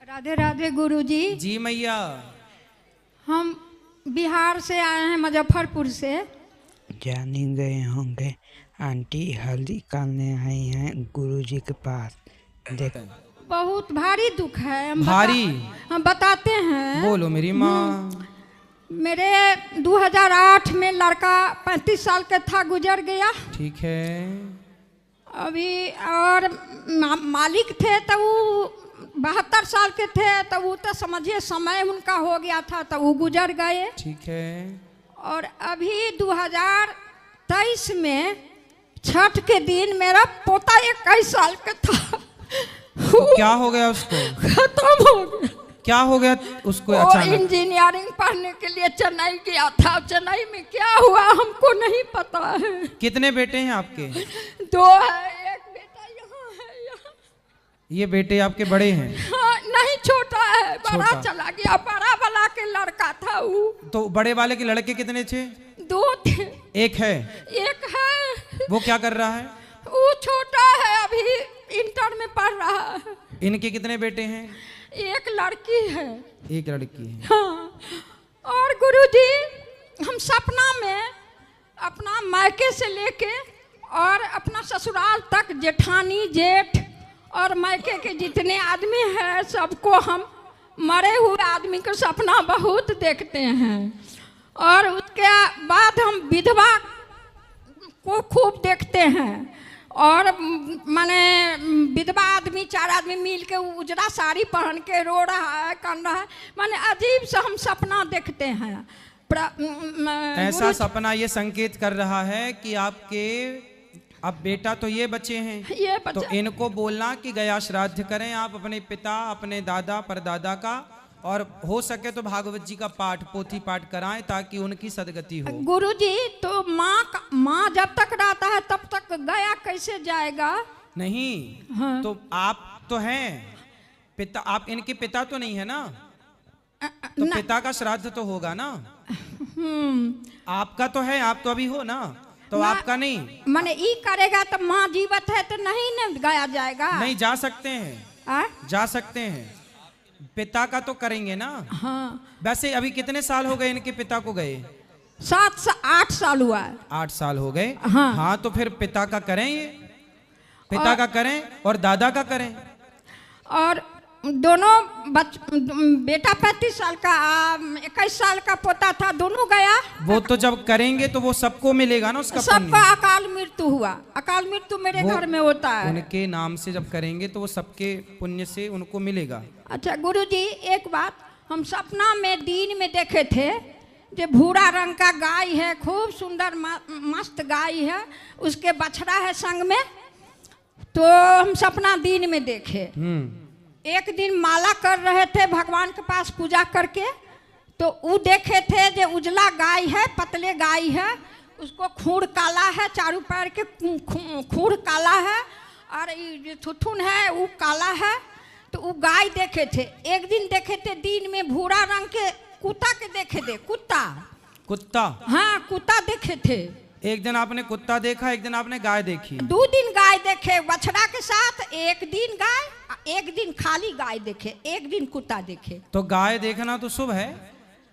राधे राधे गुरुजी। जी मैया। हम बिहार से आए हैं, मुजफ्फरपुर से। जान ही गए होंगे आंटी हल्दी निकालने आई हैं गुरुजी के पास। देख बहुत भारी दुख है। भारी? हम बताते हैं। बोलो मेरी माँ। मेरे 2008 में लड़का 35 साल का था, गुजर गया। ठीक है। अभी और मालिक थे तो वो 72 साल के थे, तो वो तो समझिए समय उनका हो गया था, तो वो गुजर गए। ठीक है। और अभी 2023 में छठ के दिन मेरा पोता 21 साल का था। तो क्या हो गया उसको? खत्म हो गया। क्या हो गया उसको वो अचानक? इंजीनियरिंग पढ़ने के लिए चेन्नई गया था। चेन्नई में क्या हुआ हमको नहीं पता है। कितने बेटे हैं आपके? 2 है, एक बेटा यहाँ है, यहाँ। ये बेटे आपके बड़े हैं? हाँ, नहीं छोटा है, बड़ा छोटा। चला गया। बड़ा वाला के लड़का था वो। तो बड़े वाले के लड़के कितने थे? 2 थे। एक है? एक है। वो क्या कर रहा है? वो छोटा है, अभी इंटर में पढ़ रहा है। इनके कितने बेटे हैं? एक लड़की है। एक लड़की है। हाँ। और गुरुजी, हम सपना में अपना मायके से लेके और अपना ससुराल तक जेठानी जेठ और मायके के जितने आदमी हैं सबको हम मरे हुए आदमी का सपना बहुत देखते हैं। और उसके बाद हम विधवा को खूब देखते हैं। और माने विधवा आदमी 4 आदमी मिल के उजरा साड़ी पहन के रो रहा है, कान रहा है। माने अजीब सा हम सपना देखते हैं। ऐसा सपना ये संकेत कर रहा है कि आपके अब बेटा तो ये बच्चे हैं, ये तो इनको बोलना कि गया श्राद्ध करें आप अपने पिता, अपने दादा परदादा का, और हो सके तो भागवत जी का पाठ, पोथी पाठ कराएं ताकि उनकी सदगति हो। गुरुजी, तो माँ जब तक रहता है तब तक गया कैसे जाएगा? नहीं। हाँ। तो आप तो हैं पिता, आप इनके पिता तो नहीं है ना? तो पिता का श्राद्ध तो होगा ना? आपका तो है, आप तो अभी हो ना, तो आपका नहीं। माने ई करेगा तो माँ जीवित है तो नहीं न गया जाएगा? नहीं, जा सकते हैं। जा सकते हैं, पिता का तो करेंगे ना। हाँ। वैसे अभी कितने साल हो गए इनके पिता को गए? 7 से 8 साल हुआ है। 8 साल हो गए। हाँ। हाँ, तो फिर पिता का करें, ये पिता का करें और दादा का करें। और दोनों बेटा 35 साल का 21 साल का पोता था, दोनों गया। वो तो जब करेंगे तो वो सबको मिलेगा ना उसका पुण्य। सबका अकाल मृत्यु हुआ। अकाल मृत्यु मेरे घर में होता है। उनके नाम से जब करेंगे तो वो सबके पुण्य से उनको मिलेगा। अच्छा गुरुजी, एक बात हम सपना में दिन में देखे थे, जो भूरा रंग का गाय है, खूब सुंदर मस्त गाय है, उसके बछड़ा है संग में। तो हम सपना दिन में देखे। एक दिन माला कर रहे थे भगवान के पास पूजा करके, तो वो देखे थे जो उजला गाय है, पतले गाय है, उसको खूर काला है, चारों पैर के खूर काला है, और ये थुथुन है वो काला है। तो वो गाय देखे थे। एक दिन देखे थे दिन में भूरा रंग के कुत्ता के देखे थे। कुत्ता? हाँ, कुत्ता देखे थे। एक दिन आपने कुत्ता देखा, एक दिन आपने गाय देखी? 2 दिन गाय देखे बछड़ा के साथ। एक दिन गाय, एक दिन खाली गाय देखे, एक दिन कुत्ता देखे। तो गाय देखना तो शुभ है।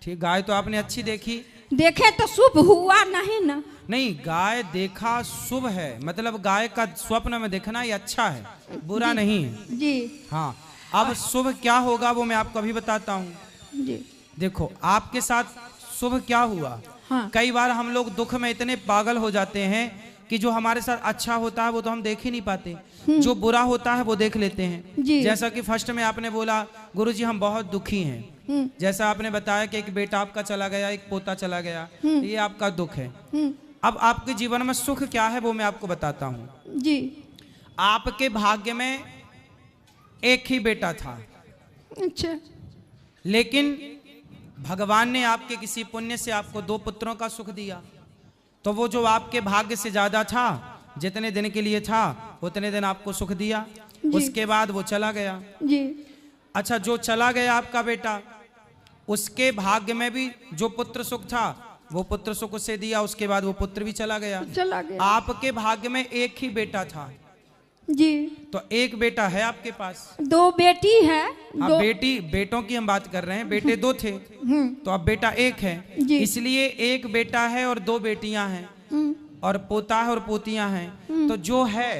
ठीक, गाय तो आपने अच्छी देखी। देखे तो शुभ हुआ नहीं ना? नहीं, गाय देखा शुभ है, मतलब गाय का स्वप्न में देखना ये अच्छा है, बुरा नहीं है जी। हाँ। अब शुभ क्या होगा वो मैं आपको अभी बताता हूँ जी। देखो, आपके साथ शुभ क्या हुआ। हाँ। कई बार हम लोग दुख में इतने पागल हो जाते हैं कि जो हमारे साथ अच्छा होता है वो तो हम देख ही नहीं पाते, जो बुरा होता है वो देख लेते हैं। जैसा कि फर्स्ट में आपने बोला गुरुजी हम बहुत दुखी हैं, जैसा आपने बताया कि एक बेटा आपका चला गया, एक पोता चला गया, ये आपका दुख है। अब आपके जीवन में सुख क्या है वो मैं आपको बताता हूँ जी। आपके भाग्य में एक ही बेटा था, अच्छा। लेकिन भगवान ने आपके किसी पुण्य से आपको 2 पुत्रों का सुख दिया। तो वो जो आपके भाग्य से ज्यादा था, जितने दिन के लिए था उतने दिन आपको सुख दिया, उसके बाद वो चला गया। जी। अच्छा, जो चला गया आपका बेटा, उसके भाग्य में भी जो पुत्र सुख था वो पुत्र सुख उसे दिया, उसके बाद वो पुत्र भी चला गया। चला गया। आपके भाग्य में एक ही बेटा था, जी। तो एक बेटा है आपके पास, 2 बेटी है। हाँ, 2 बेटों की हम बात कर रहे हैं, बेटे 2 थे तो अब बेटा 1 है, जी। इसलिए 1 बेटा है और 2 बेटियां हैं और पोता है और पोतियां हैं। तो जो है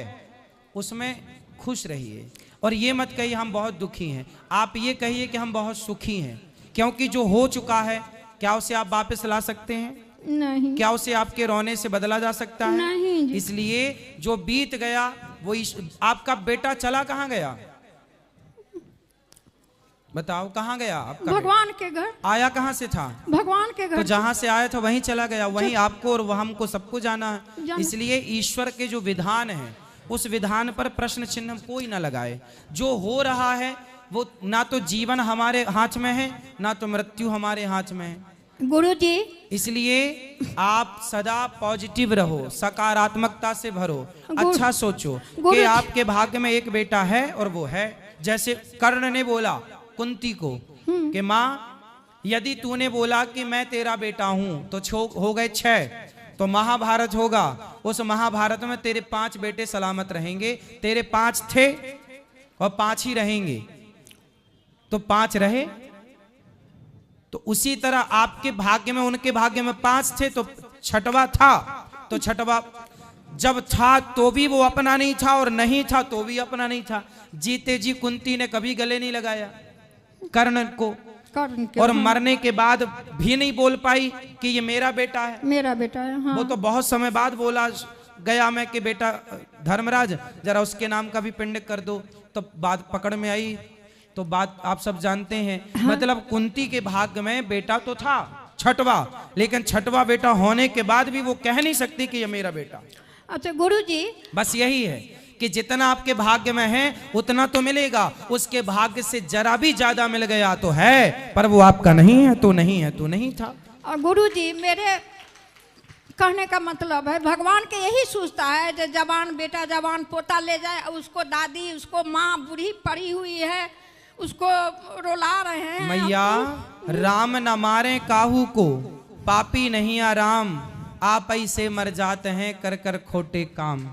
उसमें खुश रहिए और ये मत कहिए हम बहुत दुखी हैं, आप ये कहिए कि हम बहुत सुखी हैं, क्योंकि जो हो चुका है क्या उसे आप वापस ला सकते हैं? नहीं। क्या उसे आपके रोने से बदला जा सकता है? नहीं जी। इसलिए जो बीत गया वो आपका बेटा चला कहाँ गया? बताओ कहाँ गया आपका भगवान के घर। आया कहाँ से था? भगवान के घर। तो जहाँ से आया था वहीं चला गया, वहीं आपको और हमको सबको जाना है। जाना। इसलिए ईश्वर के जो विधान है उस विधान पर प्रश्न चिन्ह कोई ना लगाए। जो हो रहा है वो ना तो जीवन हमारे हाथ में है ना तो मृत्यु हमारे हाथ में है गुरुजी। इसलिए आप सदा पॉजिटिव रहो, सकारात्मकता से भरो, अच्छा सोचो कि आपके भाग्य में एक बेटा है और वो है। जैसे कर्ण ने बोला कुंती को कि माँ यदि तूने बोला कि मैं तेरा बेटा हूं तो हो गए 6, तो महाभारत होगा, उस महाभारत में तेरे 5 बेटे सलामत रहेंगे। तेरे 5 थे और 5 ही रहेंगे, तो 5 रहे। तो उसी तरह आपके भाग्य में, उनके भाग्य में 5 थे तो 6वां था, तो 6वां जब था तो भी वो अपना नहीं था और नहीं था तो भी अपना नहीं था। जीते जी कुंती ने कभी गले नहीं लगाया कर्ण को, और मरने के बाद भी नहीं बोल पाई कि ये मेरा बेटा है, मेरा बेटा है। हाँ। वो तो बहुत समय बाद बोला गया मैं कि बेटा धर्मराज जरा उसके नाम का भी पिंड कर दो, तो बात पकड़ में आई। तो बात आप सब जानते हैं। हाँ। मतलब कुंती के भाग्य में बेटा तो था 6वां, लेकिन 6वां बेटा होने के बाद भी वो कह नहीं सकती कि ये मेरा बेटा। अच्छा गुरुजी, बस यही है कि जितना आपके भाग्य में है उतना तो मिलेगा, उसके भाग्य से जरा भी ज्यादा मिल गया तो है, पर वो आपका नहीं है तो नहीं है तो नहीं था। और गुरुजी मेरे कहने का मतलब है भगवान के यही सोचता है जो जवान बेटा जवान पोता ले जाए, उसको दादी उसको माँ बूढ़ी पड़ी हुई है उसको रोला रहे हैं। मैया राम न मारे काहू को, पापी नहीं आराम, आप ऐसे मर जाते हैं कर कर खोटे काम।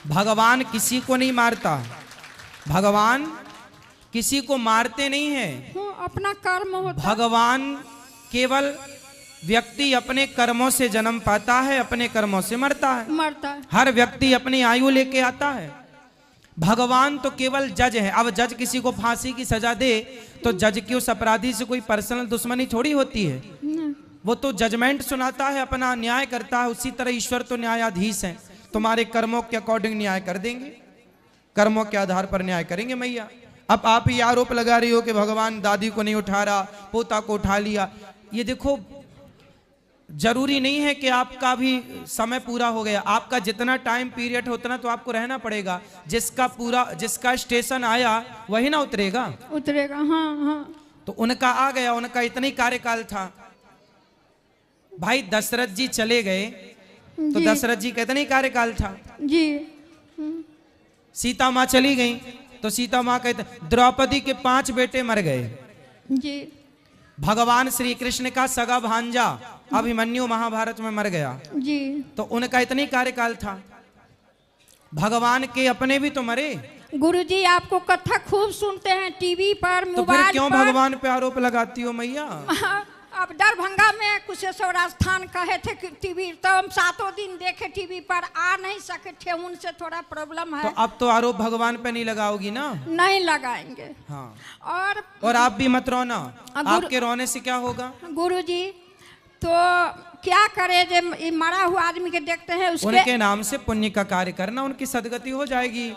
भगवान किसी को नहीं मारता, भगवान किसी को मारते नहीं है, अपना कर्म होता। भगवान केवल व्यक्ति अपने कर्मों से जन्म पाता है, अपने कर्मों से मरता है। हर व्यक्ति अपनी आयु लेके आता है। भगवान तो केवल जज है। अब जज किसी को फांसी की सजा दे तो जज की उस अपराधी से कोई पर्सनल दुश्मनी थोड़ी होती है, वो तो जजमेंट सुनाता है, अपना न्याय करता है। उसी तरह ईश्वर तो न्यायाधीश है, तुम्हारे कर्मों के अकॉर्डिंग न्याय कर देंगे, कर्मों के आधार पर न्याय करेंगे। मैया अब आप ही आरोप लगा रही हो कि भगवान दादी को नहीं उठा रहा, पोता को उठा लिया। ये देखो जरूरी नहीं है कि आपका भी समय पूरा हो गया, आपका जितना टाइम पीरियड हो उतना तो आपको रहना पड़ेगा। जिसका स्टेशन आया वही ना उतरेगा। हाँ हाँ। तो उनका आ गया, उनका इतना ही कार्यकाल था। भाई दशरथ जी चले गए तो दशरथ जी का इतना ही कार्यकाल था जी। सीता माँ चली गई तो सीता माँ कहते, द्रौपदी के 5 बेटे मर गए जी। भगवान श्री कृष्ण का सगा भांजा अभिमन्यु महाभारत में मर गया जी। तो उनका इतनी कार्यकाल था। भगवान के अपने भी तो मरे। गुरुजी आपको कथा खूब सुनते हैं टीवी पर, मोबाइल पर, तो फिर क्यों भगवान पे आरोप लगाती हो मैया? अब दरभंगा में कुशेश्वर स्थान कहे थे कि टीवी, तो हम 7 दिन देखे टीवी पर, आ नहीं सके थे, उनसे थोड़ा प्रॉब्लम है। तो अब तो आरोप भगवान पे नहीं लगाओगी ना? नहीं लगाएंगे। हाँ। और आप भी मत रोना, आपके रोने से क्या होगा? गुरुजी तो क्या करे, जो मरा हुआ आदमी के देखते हैं उनके नाम से पुण्य का कार्य करना, उनकी सदगति हो जाएगी।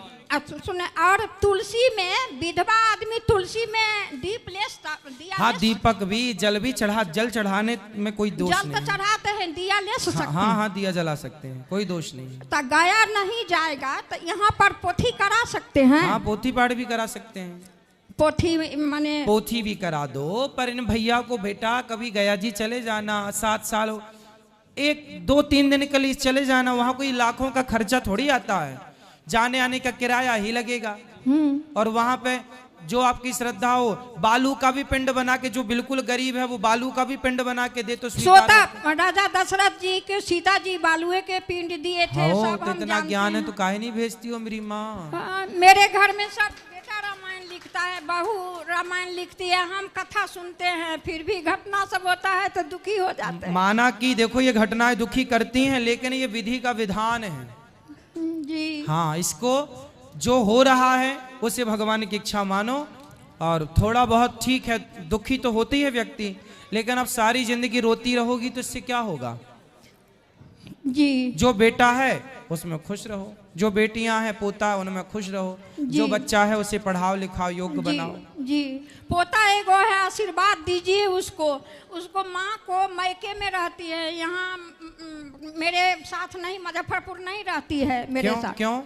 सुने, और तुलसी में विधवा आदमी तुलसी में दीप दिया। हाँ, दीपक भी जल भी जल चढ़ाने में कोई दोष नहीं। जल तो चढ़ाते हैं, दिया ले सकते हैं। हाँ, दिया जला सकते हैं, कोई दोष नहीं। तो गया नहीं जाएगा तो यहाँ पर पोथी करा सकते हैं। हाँ, पोथी पाठ भी करा सकते हैं। पोथी भी करा दो, पर इन भैया को बेटा कभी गया जी चले जाना, 7 साल 1-2-3 दिन के लिए चले जाना, वहां कोई लाखों का खर्चा थोड़ी आता है, जाने आने का किराया ही लगेगा। और वहां पे जो आपकी श्रद्धा हो, बालू का भी पिंड बना के, जो बिल्कुल गरीब है वो बालू का भी पिंड बना के दे तो सोता राजा दशरथ जी के सीता जी बालुए के पिंड दिए थे। सब तो इतना ज्ञान है तो काहे नहीं भेजती हो मेरी माँ? मेरे घर में सब बेटा रामायण लिखता है, बहू रामायण लिखती है, हम कथा सुनते हैं, फिर भी घटना सब होता है तो दुखी हो जाते हैं। माना कि देखो ये घटनाएं दुखी करती हैं, लेकिन ये विधि का विधान है जी। हाँ, इसको जो हो रहा है उसे भगवान की इच्छा मानो। और थोड़ा बहुत ठीक है, दुखी तो होती है व्यक्ति, लेकिन अब सारी जिंदगी रोती रहोगी तो इससे क्या होगा? जी। जो बेटा है उसमें खुश रहो, जो बेटियां हैं पोता है उनमें खुश रहो, जो बच्चा है उसे पढ़ाओ लिखाओ योग्य बनाओ। जी। पोता एगो है, आशीर्वाद दीजिए उसको। उसको माँ को मैके में रहती है, यहाँ मेरे साथ नहीं, मुजफ्फरपुर नहीं रहती है मेरे साथ। क्यों?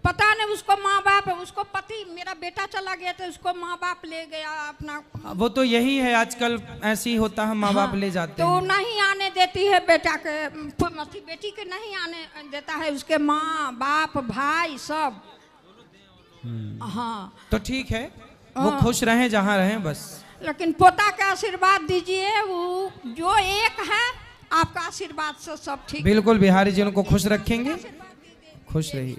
पता नहीं, उसको माँ बाप, उसको पति, मेरा बेटा चला गया तो उसको माँ बाप ले गया अपना। वो तो यही है, आजकल ऐसे ही होता है, माँ बाप ले जाते तो हैं। नहीं आने देती है बेटा के, बेटी के नहीं आने देता है, उसके माँ बाप भाई सब। हाँ तो ठीक है, वो खुश रहें जहाँ रहें बस। लेकिन पोता का आशीर्वाद दीजिए, वो जो एक है आपका आशीर्वाद से सब ठीक। बिल्कुल बिहारी जी उनको खुश रखेंगे, खुश रहिए।